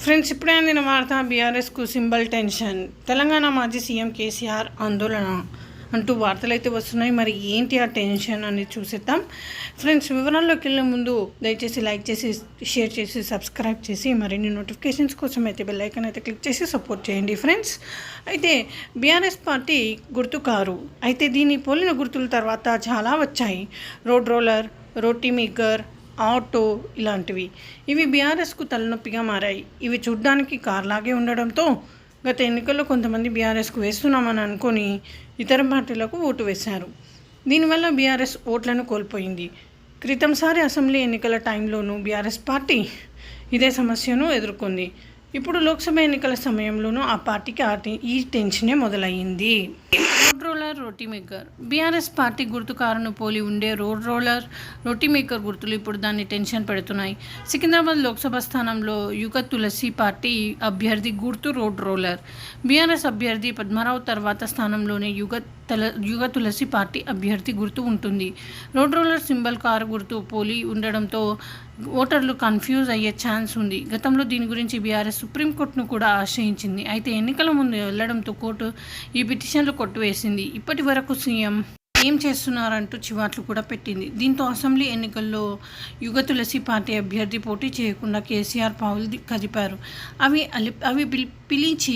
Friends, ఇప్పుడే అందిన వార్త. బీఆర్ఎస్కు సింబల్ టెన్షన్. తెలంగాణ మాజీ సీఎం కేసీఆర్ ఆందోళన అంటూ వార్తలు అయితే వస్తున్నాయి. మరి ఏంటి ఆ టెన్షన్ అనేది చూసేద్దాం. ఫ్రెండ్స్, వివరాల్లోకి వెళ్ళే ముందు దయచేసి లైక్ చేసి, షేర్ చేసి, సబ్స్క్రైబ్ చేసి మరిన్ని నోటిఫికేషన్స్ కోసం అయితే బెల్ ఐకాన్ అయితే క్లిక్ చేసి సపోర్ట్ చేయండి. ఫ్రెండ్స్, అయితే బీఆర్ఎస్ పార్టీ గుర్తు కారు. అయితే దీన్ని పోలిన గుర్తుల తర్వాత చాలా వచ్చాయి. రోడ్ రోలర్, రోటీ మేకర్, ఆటో ఇలాంటివి. ఇవి బీఆర్ఎస్కు తలనొప్పిగా మారాయి. ఇవి చూడ్డానికి కార్లాగే ఉండడంతో గత ఎన్నికల్లో కొంతమంది బీఆర్ఎస్కు వేస్తున్నామని అనుకొని ఇతర పార్టీలకు ఓటు వేశారు. దీనివల్ల బీఆర్ఎస్ ఓట్లను కోల్పోయింది. క్రితంసారి అసెంబ్లీ ఎన్నికల టైంలోనూ బీఆర్ఎస్ పార్టీ ఇదే సమస్యను ఎదుర్కొంది. ఇప్పుడు లోక్సభ ఎన్నికల సమయంలోనూ ఆ పార్టీకి ఈ టెన్షనే మొదలయ్యింది. రోడ్ రోలర్, రోటీ మేకర్. బీఆర్ఎస్ పార్టీ గుర్తు కారును పోలి ఉండే రోడ్ రోలర్, రోటీ మేకర్ గుర్తులు ఇప్పుడు దాన్ని టెన్షన్ పెడుతున్నాయి. సికింద్రాబాద్ లోక్సభ స్థానంలో యుగ తులసి పార్టీ అభ్యర్థి గుర్తు రోడ్ రోలర్. బీఆర్ఎస్ అభ్యర్థి పద్మారావు తర్వాత స్థానంలోనే యుగ తులసి పార్టీ అభ్యర్థి గుర్తు ఉంటుంది. రోడ్ రోలర్ సింబల్ కారు గుర్తు పోలి ఉండడంతో ఓటర్లు కన్ఫ్యూజ్ అయ్యే ఛాన్స్ ఉంది. గతంలో దీని గురించి బీఆర్ఎస్ సుప్రీంకోర్టును కూడా ఆశ్రయించింది. అయితే ఎన్నికల ముందు వెళ్లడంతో కోర్టు ఈ పిటిషన్లు కొట్టివేసింది. ఇప్పటి వరకు సీఎం ఏం చేస్తున్నారంటూ చివాట్లు కూడా పెట్టింది. దీంతో అసెంబ్లీ ఎన్నికల్లో యుగ తులసి పార్టీ అభ్యర్థి పోటీ చేయకుండా కేసీఆర్ పావులు కదిపారు. అవి పిలిచి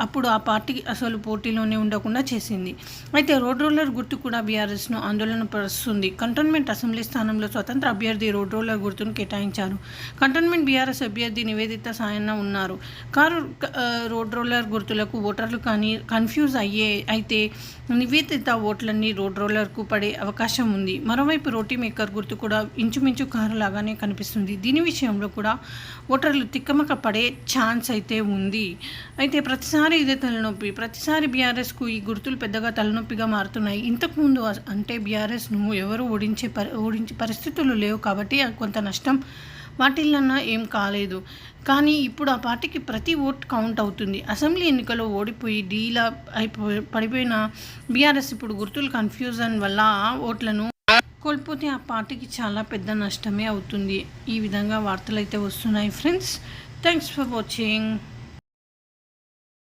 అప్పుడు ఆ పార్టీకి అసలు పోటీలోనే ఉండకుండా చేసింది. అయితే రోడ్ రోలర్ గుర్తు కూడా బీఆర్ఎస్ను ఆందోళన పరుస్తుంది. కంటోన్మెంట్ అసెంబ్లీ స్థానంలో స్వతంత్ర అభ్యర్థి రోడ్ రోలర్ గుర్తును కేటాయించారు. కంటోన్మెంట్ బీఆర్ఎస్ అభ్యర్థి నివేదిత సాయన్న ఉన్నారు. రోడ్ రోలర్ గుర్తులకు ఓటర్లు కన్ఫ్యూజ్ అయితే నివేదిత ఓట్లన్నీ రోడ్ రోలర్కు పడే అవకాశం ఉంది. మరోవైపు రోటీ మేకర్ గుర్తు కూడా ఇంచుమించు కారు లాగానే కనిపిస్తుంది. దీని విషయంలో కూడా ఓటర్లు తిక్కమక పడే ఛాన్స్ అయితే ఉంది. అయితే ప్రతిసారి ఇదే తలనొప్పి. ప్రతిసారి బీఆర్ఎస్కు ఈ గుర్తులు పెద్దగా తలనొప్పిగా మారుతున్నాయి. ఇంతకుముందు అంటే బీఆర్ఎస్ను ఎవరు ఓడించే పరిస్థితులు లేవు కాబట్టి కొంత నష్టం వాటిల్లన్నా ఏం కాలేదు. కానీ ఇప్పుడు ఆ పార్టీకి ప్రతి ఓట్ కౌంట్ అవుతుంది. అసెంబ్లీ ఎన్నికల్లో ఓడిపోయి డీలా పడిపోయిన బీఆర్ఎస్ ఇప్పుడు గుర్తులు కన్ఫ్యూజన్ వల్ల ఓట్లను కోల్పోతే ఆ పార్టీకి చాలా పెద్ద నష్టమే అవుతుంది. ఈ విధంగా వార్తలు అయితే వస్తున్నాయి. Friends, thanks for watching.